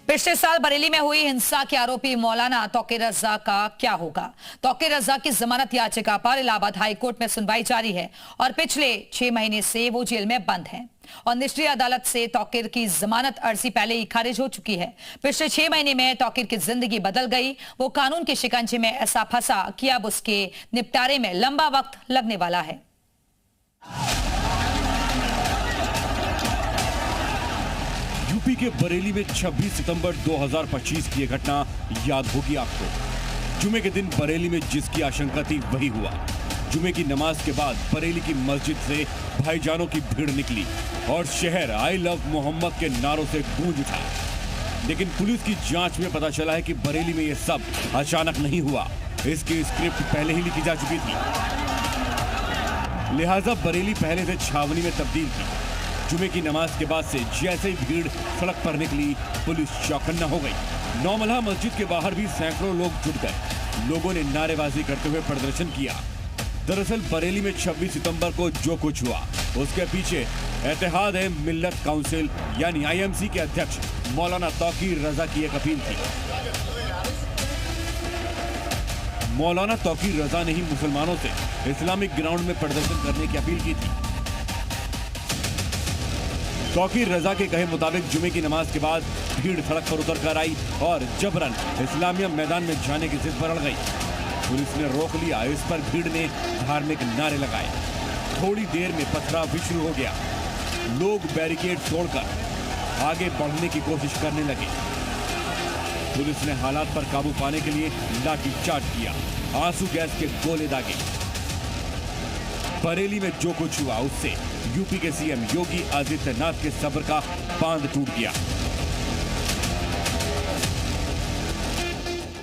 पिछले साल बरेली में हुई हिंसा के आरोपी मौलाना तौकीर रजा का क्या होगा? तौकीर रजा की जमानत याचिका पर इलाहाबाद हाई कोर्ट में सुनवाई जारी है और पिछले 6 महीने से वो जेल में बंद हैं और निचली अदालत से तौकीर की जमानत अर्जी पहले ही खारिज हो चुकी है। पिछले 6 महीने में तौकीर की जिंदगी बदल गई। वो कानून के शिकंजे में ऐसा फंसा कि अब उसके निपटारे में लंबा वक्त लगने वाला है। यूपी के बरेली में 26 सितंबर 2025 की यह घटना याद होगी आपको। जुमे के दिन बरेली में जिसकी आशंका थी वही हुआ। जुमे की नमाज के बाद बरेली की मस्जिद से भाईजानों की भीड़ निकली और शहर आई लव मोहम्मद के नारों से गूंज उठा। लेकिन पुलिस की जांच में पता चला है कि बरेली में यह सब अचानक नहीं हुआ। इसकी स्क्रिप्ट पहले ही लिखी जा चुकी थी। लिहाजा बरेली पहले से छावनी में तब्दील थी। जुमे की नमाज के बाद से जैसे ही भीड़ सड़क पर निकली, पुलिस चौकन्ना हो गई। नौमलहा मस्जिद के बाहर भी सैकड़ों लोग जुट गए। लोगों ने नारेबाजी करते हुए प्रदर्शन किया। दरअसल बरेली में 26 सितंबर को जो कुछ हुआ उसके पीछे इत्तेहाद मिल्लत काउंसिल यानी IMC के अध्यक्ष मौलाना तौकीर रजा की एक अपील थी। मौलाना तौकीर रजा ने ही मुसलमानों से इस्लामिक ग्राउंड में प्रदर्शन करने की अपील की थी। तौकीर रजा के कहे मुताबिक जुमे की नमाज के बाद भीड़ सड़क पर उतर कर आई और जबरन इस्लामिया मैदान में जाने की जिद पर अड़ गई। पुलिस ने रोक लिया। इस पर भीड़ ने धार्मिक नारे लगाए। थोड़ी देर में पथराव भी शुरू हो गया। लोग बैरिकेड तोड़कर आगे बढ़ने की कोशिश करने लगे। पुलिस ने हालात पर काबू पाने के लिए लाठीचार्ज किया, आंसू गैस के गोले दागे। बरेली में जो कुछ हुआ उससे यूपी के CM योगी आदित्यनाथ के सब्र का बांध टूट गया।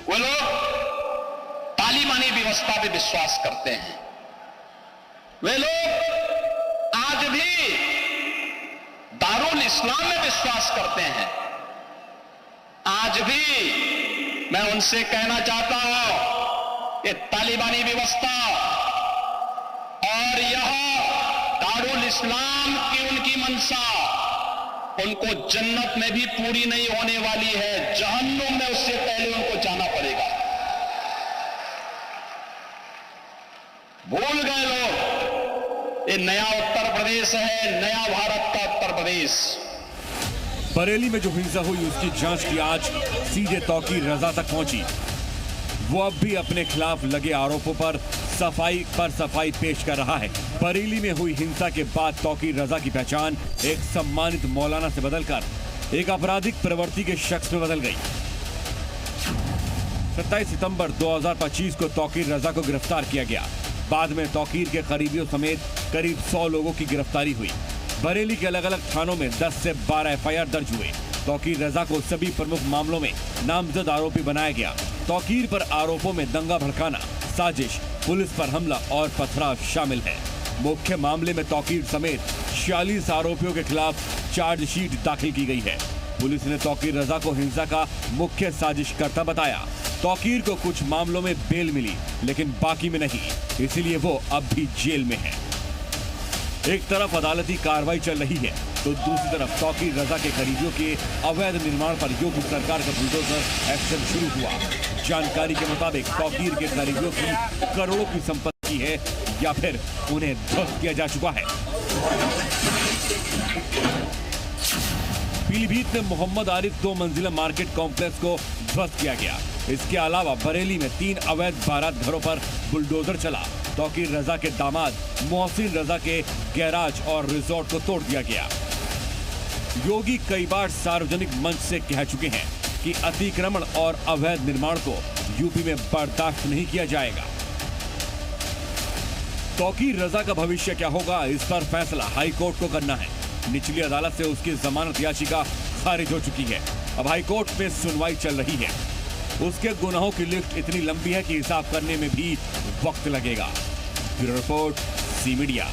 वो लोग तालिबानी व्यवस्था पे विश्वास करते हैं। वे लोग आज भी दारुल इस्लाम में विश्वास करते हैं। आज भी मैं उनसे कहना चाहता हूं कि तालिबानी व्यवस्था और यह दारुल इस्लाम की उनकी मंशा उनको जन्नत में भी पूरी नहीं होने वाली है। जहन्नुम में उससे पहले उनको जाना पड़ेगा। भूल गए लोग, ये नया उत्तर प्रदेश है, नया भारत का उत्तर प्रदेश। बरेली में जो हिंसा हुई उसकी जांच की आज सीधे तौकीर रजा तक पहुंची। वो अब भी अपने खिलाफ लगे आरोपों पर सफाई पेश कर रहा है। बरेली में हुई हिंसा के बाद तौकीर रजा की पहचान एक सम्मानित मौलाना से बदलकर एक आपराधिक प्रवृत्ति के शख्स में बदल गई। 27 सितंबर 2025 को तौकीर रजा को गिरफ्तार किया गया। बाद में तौकीर के करीबियों समेत करीब 100 लोगों की गिरफ्तारी हुई। बरेली के अलग अलग थानों में 10 से 12 FIR दर्ज हुए। तौकीर रजा को सभी प्रमुख मामलों में नामजद आरोपी बनाया गया। तौकीर पर आरोपों में दंगा भड़काना, साजिश, पुलिस पर हमला और पथराव शामिल है। मुख्य मामले में तौकीर समेत 46 आरोपियों के खिलाफ चार्जशीट दाखिल की गई है। पुलिस ने तौकीर रजा को हिंसा का मुख्य साजिशकर्ता बताया। तौकीर को कुछ मामलों में बेल मिली लेकिन बाकी में नहीं, इसीलिए वो अब भी जेल में है। एक तरफ अदालती कार्रवाई चल रही है तो दूसरी तरफ तौकीर रजा के करीबियों के अवैध निर्माण पर योगी सरकार का बुलडोजर एक्शन शुरू हुआ। जानकारी के मुताबिक तौकीर के करीबियों की करोड़ों की संपत्ति है या फिर उन्हें ध्वस्त किया जा चुका है। पीलीभीत में मोहम्मद आरिफ 2 मंजिला मार्केट कॉम्प्लेक्स को ध्वस्त किया गया। इसके अलावा बरेली में 3 अवैध बारात घरों पर बुलडोजर चला। तौकीर रजा के दामाद मोहसिन रजा के गैराज और रिजॉर्ट को तोड़ दिया गया। योगी कई बार सार्वजनिक मंच से कह चुके हैं कि अतिक्रमण और अवैध निर्माण को यूपी में बर्दाश्त नहीं किया जाएगा। तौकीर रजा का भविष्य क्या होगा, इस पर फैसला हाई कोर्ट को करना है। निचली अदालत से उसकी जमानत याचिका खारिज हो चुकी है। अब हाई कोर्ट में सुनवाई चल रही है। उसके गुनाहों की लिस्ट इतनी लंबी है कि हिसाब करने में भी वक्त लगेगा। Bureau report, C media.